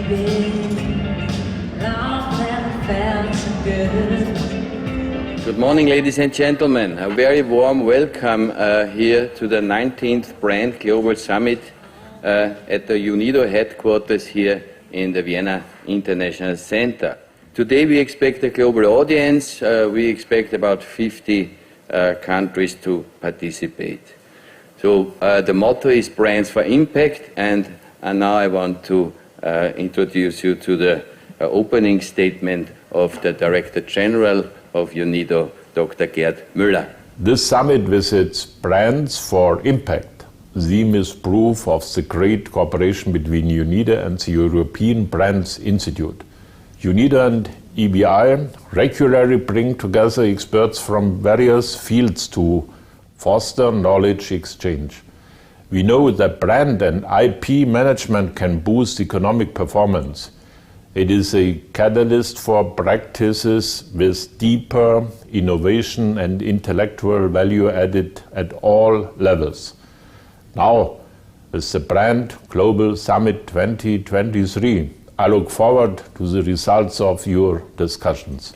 Good morning, ladies and gentlemen. A very warm welcome here to the 19th Brand Global Summit at the UNIDO headquarters here in the Vienna International Center. Today we expect a global audience. We expect about 50 countries to participate. So the motto is Brands for Impact, and now I want to introduce you to the opening statement of the Director General of UNIDO, Dr. Gerd Müller. This summit visits Brands for Impact. The theme is proof of the great cooperation between UNIDO and the European Brands Institute. UNIDO and EBI regularly bring together experts from various fields to foster knowledge exchange. We know that brand and IP management can boost economic performance. It is a catalyst for practices with deeper innovation and intellectual value added at all levels. Now, with the Brand Global Summit 2023, I look forward to the results of your discussions.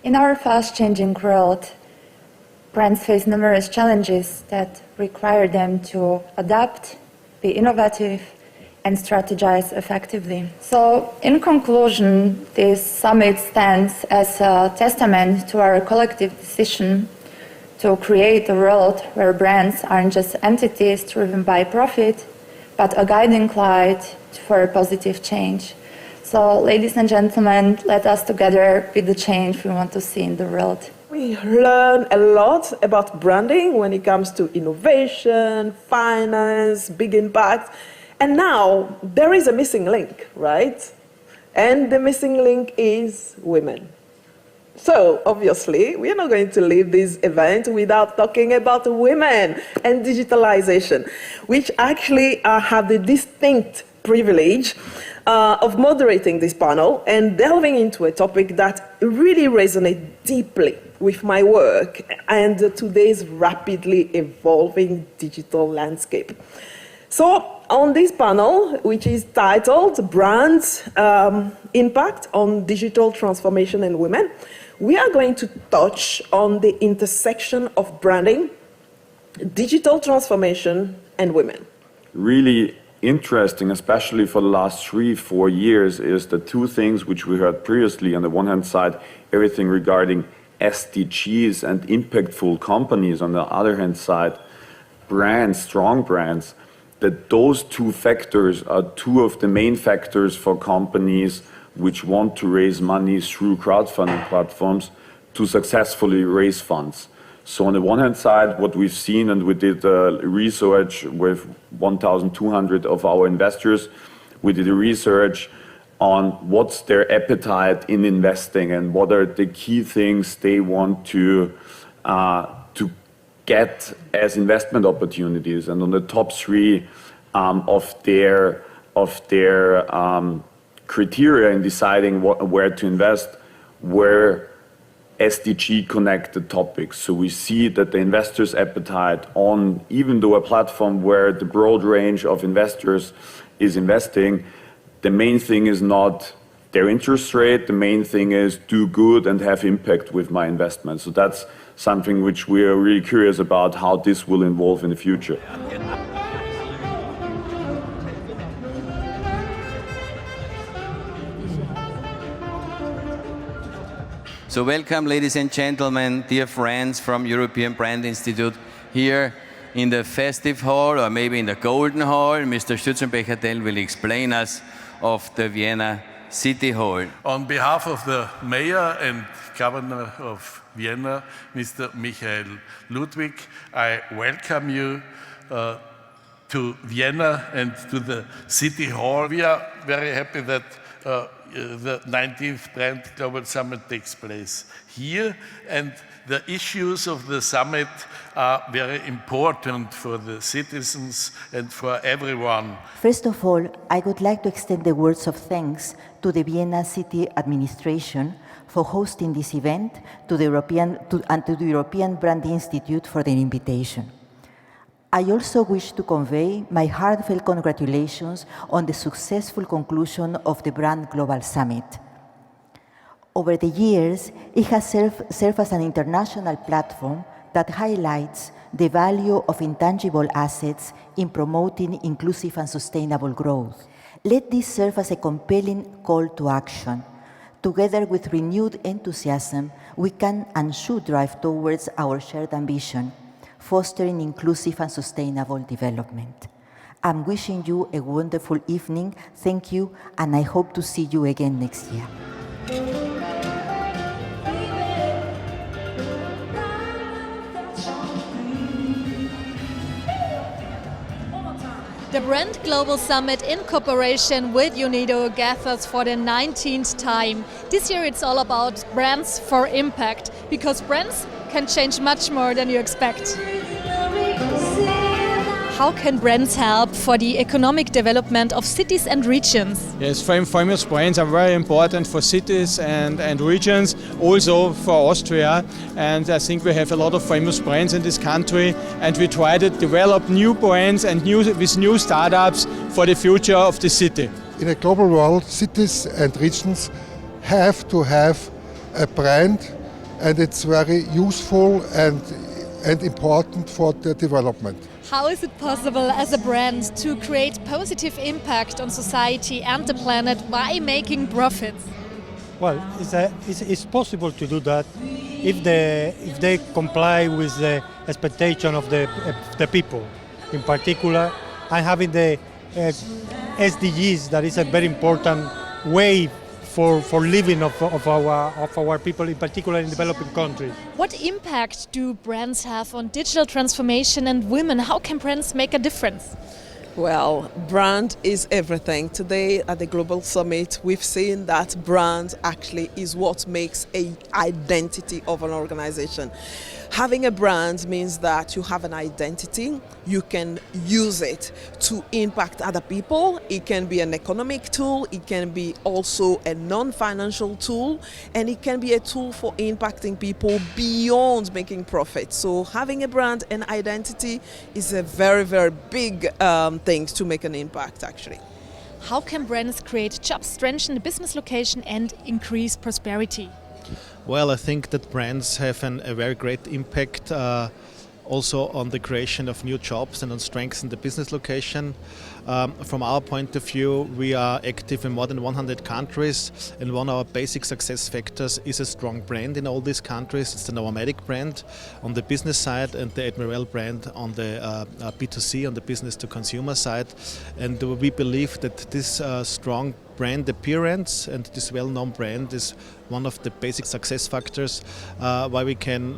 In our fast-changing world, brands face numerous challenges that require them to adapt, be innovative, and strategize effectively. So, in conclusion, this summit stands as a testament to our collective decision to create a world where brands aren't just entities driven by profit, but a guiding light for positive change. So, ladies and gentlemen, let us together be the change we want to see in the world. We learn a lot about branding when it comes to innovation, finance, big impact. And now there is a missing link, right? And the missing link is women. So obviously, we are not going to leave this event without talking about women and digitalization, which actually have the distinct privilege of moderating this panel and delving into a topic that really resonates deeply with my work and today's rapidly evolving digital landscape. So on this panel, which is titled Brands Impact on Digital Transformation and Women, we are going to touch on the intersection of branding, digital transformation, and women. Really interesting, especially for the last 3-4 years, is the two things which we heard previously. On the one hand side, everything regarding SDGs and impactful companies. On the other hand side, brands, strong brands, that those two factors are two of the main factors for companies which want to raise money through crowdfunding platforms to successfully raise funds. So on the one hand side, what we've seen, and we did research with 1,200 of our investors, we did a research on what's their appetite in investing and what are the key things they want to get as investment opportunities. And on the top three of their criteria in deciding where to invest were SDG connected topics. So we see that the investors' appetite on, even though a platform where the broad range of investors is investing, the main thing is not their interest rate, the main thing is do good and have impact with my investment. So that's something which we are really curious about how this will evolve in the future. So welcome, ladies and gentlemen, dear friends from European Brand Institute, here in the festive hall, or maybe in the golden hall. Mr. Stützenbecher will explain us of the Vienna City Hall. On behalf of the Mayor and Governor of Vienna, Mr. Michael Ludwig, I welcome you to Vienna and to the City Hall. We are very happy that the 19th Brand Global Summit takes place here, and the issues of the summit are very important for the citizens and for everyone. First of all, I would like to extend the words of thanks to the Vienna City Administration for hosting this event, to the European Brand Institute for their invitation. I also wish to convey my heartfelt congratulations on the successful conclusion of the Brand Global Summit. Over the years, it has served as an international platform that highlights the value of intangible assets in promoting inclusive and sustainable growth. Let this serve as a compelling call to action. Together with renewed enthusiasm, we can and should drive towards our shared ambition, fostering inclusive and sustainable development. I'm wishing you a wonderful evening. Thank you, and I hope to see you again next year. The Brand Global Summit in cooperation with UNIDO gathers for the 19th time. This year it's all about brands for impact, because brands can change much more than you expect. How can brands help for the economic development of cities and regions? Yes, famous brands are very important for cities and regions, also for Austria. And I think we have a lot of famous brands in this country, and we try to develop new brands and with new startups for the future of the city. In a global world, cities and regions have to have a brand, and it's very useful and important for the development. How is it possible as a brand to create positive impact on society and the planet by making profits? Well, it's possible to do that if they comply with the expectation of the people. In particular, and having the SDGs, that is a very important way for living of our people, in particular in developing countries. What impact do brands have on digital transformation and women? How can brands make a difference? Well, brand is everything. Today at the Global Summit, we've seen that brand actually is what makes an identity of an organization. Having a brand means that you have an identity, you can use it to impact other people. It can be an economic tool, it can be also a non-financial tool, and it can be a tool for impacting people beyond making profit. So having a brand and identity is a very, very big thing to make an impact, actually. How can brands create jobs, strengthen the business location and increase prosperity? Well, I think that brands have a very great impact also on the creation of new jobs and on strengthening the business location. From our point of view, we are active in more than 100 countries, and one of our basic success factors is a strong brand in all these countries. It's the Novomatic brand on the business side and the Admiral brand on the B2C, on the business to consumer side. And we believe that this strong brand appearance and this well-known brand is one of the basic success factors why we can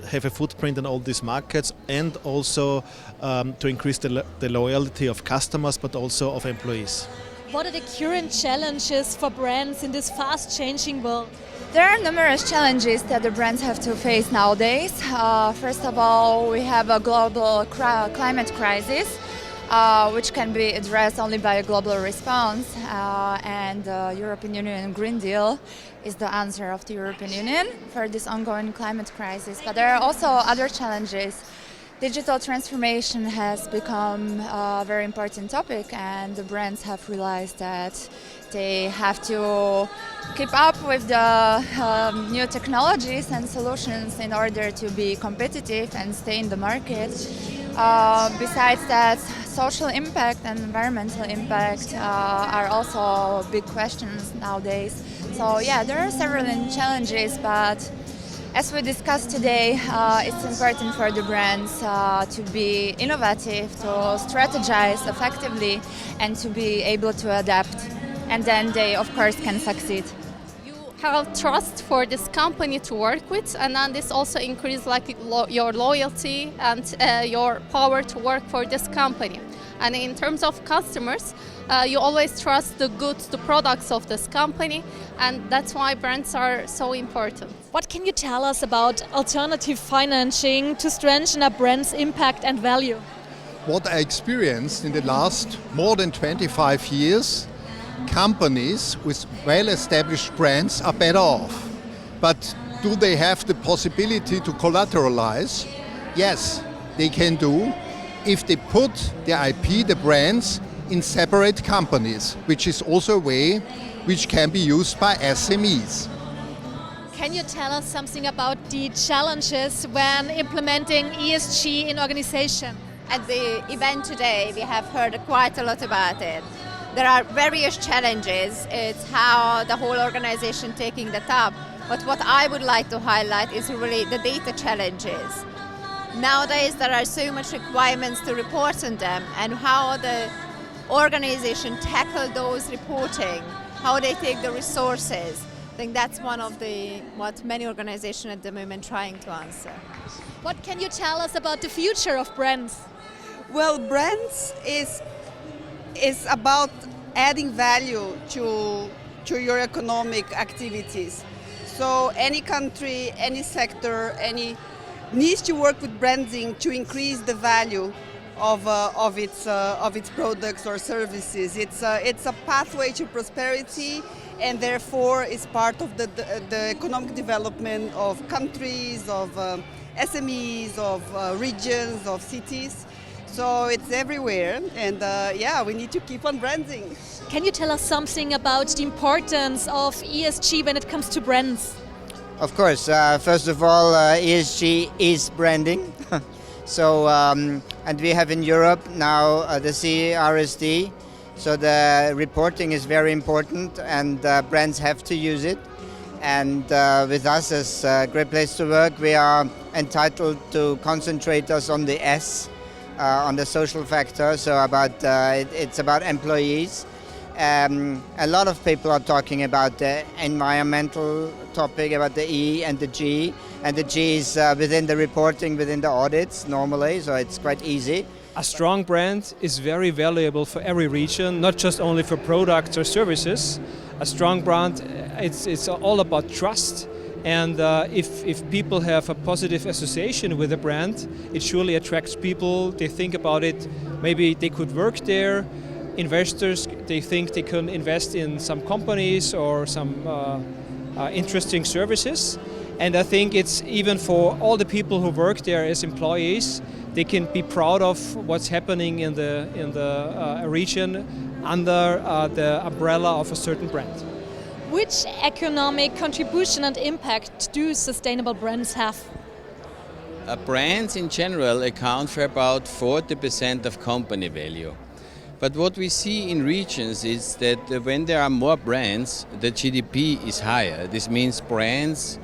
have a footprint in all these markets, and also to increase the loyalty of customers but also of employees. What are the current challenges for brands in this fast-changing world? There are numerous challenges that the brands have to face nowadays. First of all, we have a global climate crisis, which can be addressed only by a global response, and the European Union Green Deal is the answer of the European Union for this ongoing climate crisis. But there are also other challenges. Digital transformation has become a very important topic, and the brands have realized that they have to keep up with the new technologies and solutions in order to be competitive and stay in the market. Besides that, social impact and environmental impact are also big questions nowadays. So yeah, there are several challenges, but as we discussed today, it's important for the brands to be innovative, to strategize effectively, and to be able to adapt. And then they, of course, can succeed. You have trust for this company to work with, and then this also increases your loyalty and your power to work for this company. And in terms of customers, you always trust the goods, the products of this company, and that's why brands are so important. What can you tell us about alternative financing to strengthen a brand's impact and value? What I experienced in the last more than 25 years, companies with well-established brands are better off. But do they have the possibility to collateralize? Yes, they can do if they put the IP, the brands, in separate companies, which is also a way which can be used by SMEs. Can you tell us something about the challenges when implementing ESG in organization? At the event today, we have heard quite a lot about it. There are various challenges. It's how the whole organization taking that up. But what I would like to highlight is really the data challenges. Nowadays, there are so much requirements to report on them, and how the organization tackle those reporting, how they take the resources. I think that's one of what many organizations at the moment trying to answer. What can you tell us about the future of brands? Well, brands is about adding value to your economic activities. So any country, any sector, needs to work with branding to increase the value of its products or services. It's a pathway to prosperity, and therefore is part of the economic development of countries, of SMEs, of regions, of cities. So it's everywhere, and we need to keep on branding. Can you tell us something about the importance of ESG when it comes to brands? Of course, first of all, ESG is branding. So, and we have in Europe now the CRSD, so the reporting is very important, and brands have to use it. And with us as a great place to work, we are entitled to concentrate us on the S, on the social factor, so it's about employees. A lot of people are talking about the environmental topic, about the E and the G. And the G is within the reporting, within the audits normally, so it's quite easy. A strong brand is very valuable for every region, not just only for products or services. A strong brand, it's all about trust. And if people have a positive association with a brand, it surely attracts people. They think about it, maybe they could work there. Investors, they think they can invest in some companies or some interesting services. And I think it's even for all the people who work there as employees, they can be proud of what's happening in the region under the umbrella of a certain brand. Which economic contribution and impact do sustainable brands have? Brands in general account for about 40% of company value. But what we see in regions is that when there are more brands, the GDP is higher. This means brands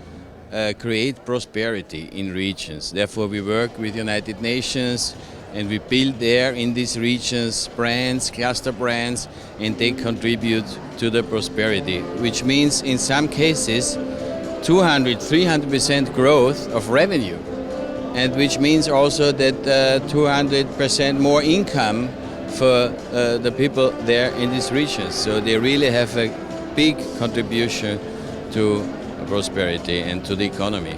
create prosperity in regions. Therefore, we work with United Nations and we build there in these regions brands, cluster brands, and they contribute to the prosperity, which means in some cases 200-300% growth of revenue, and which means also that 200% more income for the people there in these regions. So they really have a big contribution to prosperity and to the economy.